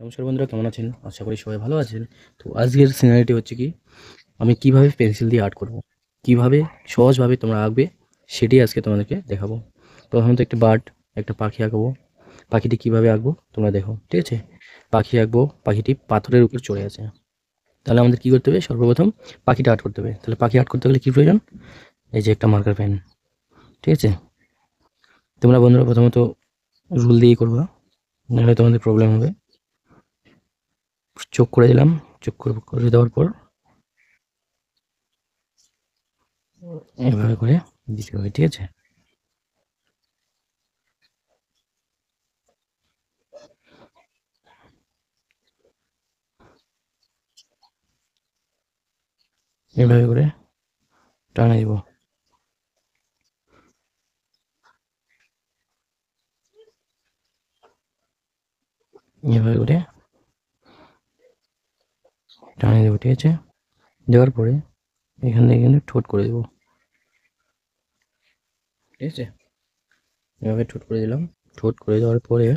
নমস্কার বন্ধুরা, কেমন আছেন? আশা করি সবাই ভালো আছেন। তো আজকের সিনারিটি হচ্ছে কি, আমি কিভাবে পেন্সিল দিয়ে আর্ট করব, কিভাবে সহজভাবে তোমরা আঁকবে, সেটাই আজকে তোমাদেরকে দেখাবো। প্রথমত একটা বার্ড, একটা পাখি আঁকবো। পাখিটি কিভাবে আঁকবো তোমরা দেখো, ঠিক আছে? পাখি আঁকবো, পাখিটি পাথরের উপর চড়ে আছে। তাহলে আমাদের কি করতে হবে? সর্বপ্রথম পাখিটা আর্ট করতে হবে। তাহলে পাখি আর্ট করতে গেলে কী প্রয়োজন? এই যে একটা মার্কার পেন, ঠিক আছে? তোমরা বন্ধুরা প্রথমত রুল দিয়েই করবা, নাহলে তোমাদের প্রবলেম হবে। চোখ করে দিলাম, চোখ করে দেওয়ার পর এভাবে করে দিতে হবে, ঠিক আছে? এভাবে করে টানা দিব। এভাবে করে টানা দেবো, ঠিক আছে? দেওয়ার পরে এখান থেকে কিন্তু ঠোঁট করে দেবো, ঠিক আছে? এভাবে ঠোঁট করে দিলাম। ঠোঁট করে দেওয়ার পরে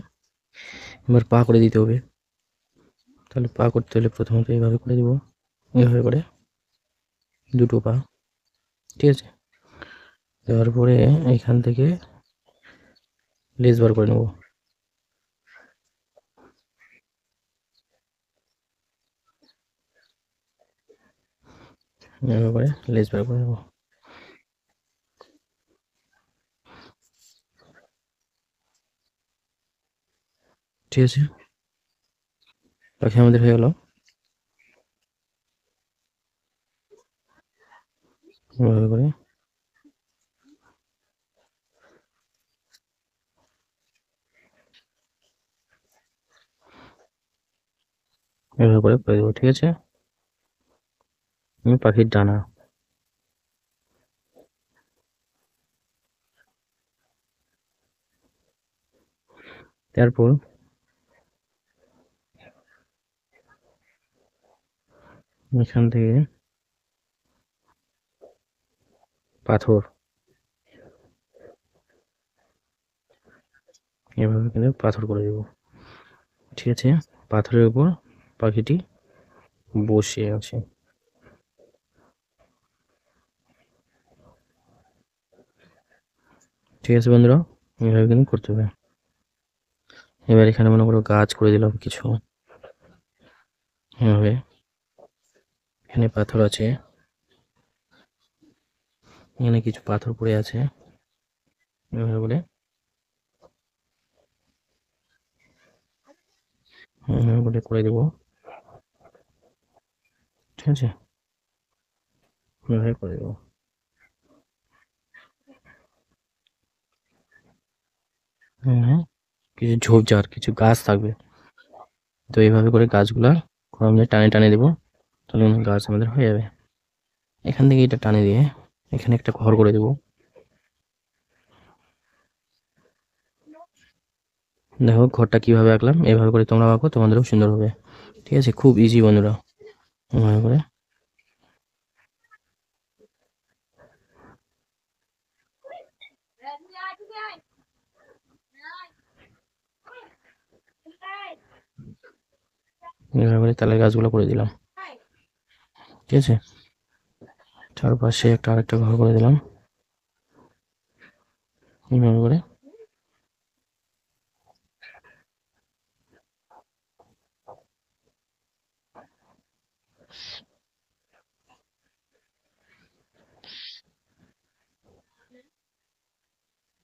এবার পা করে দিতে হবে। তাহলে পা করতে হলে প্রথমত এইভাবে করে দেবো, এভাবে করে দুটো পা, ঠিক আছে? দেওয়ার পরে এইখান থেকে লেজ বার করে নেবো, এভাবে করে লেজ বার করে নেবো, ঠিক আছে? পাখি আমাদের হয়ে গেল। এভাবে করে এভাবে করে দেবো, ঠিক আছে? পাখির ডানা, তারপর এখান থেকে পাথর, এভাবে কিন্তু পাথর করে দেবো, ঠিক আছে? পাথরের উপর পাখিটি বসে আছে, ঠিক আছে বন্ধুরা? এভাবে কিন্তু করতে হবে। এবার এখানে মনে করো গাছ করে দিলাম কিছু, এভাবে। এখানে পাথর আছে, এখানে কিছু পাথর পড়ে আছে, এভাবে করে এভাবে করে দেবো, ঠিক আছে? এভাবে করে দেবো। হ্যাঁ, কিছু ঝোপঝাড়, কিছু গাছ থাকবে, তো এইভাবে করে গাছগুলা আমরা টানে টানে দেবো, তাহলে গাছ আমাদের হয়ে যাবে। এখান থেকে এটা টানে দিয়ে এখানে একটা ঘর করে দেবো। দেখো ঘরটা কিভাবে আঁকলাম, এভাবে করে তোমরা আঁকো, তোমাদেরও সুন্দর হবে, ঠিক আছে? খুব ইজি বন্ধুরা। এভাবে করে এভাবে করে তালের গাছগুলো করে দিলাম, ঠিক আছে? চারপাশে একটা আরেকটা ঘর করে দিলাম, এইভাবে করে,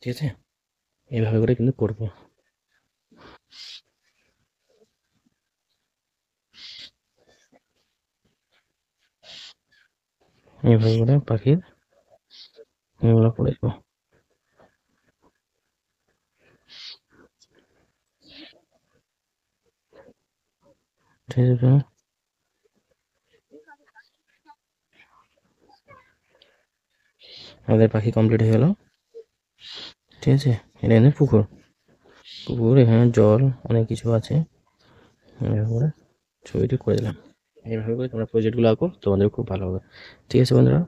ঠিক আছে? এইভাবে করে কিন্তু করবো। এইভাবে করে পাখির এগুলো করে দেবো, ঠিক আছে? আমাদের পাখি কমপ্লিট হয়ে গেল, ঠিক আছে? এটা কিন্তু পুকুর, পুকুর, এখানে জল অনেক কিছু আছে, এইভাবে করে ছবিটি করে দিলাম। এইভাবে করে তোমরা প্রজেক্টগুলো আঁকো, তোমাদের খুব ভালো হবে, ঠিক আছে বন্ধুরা?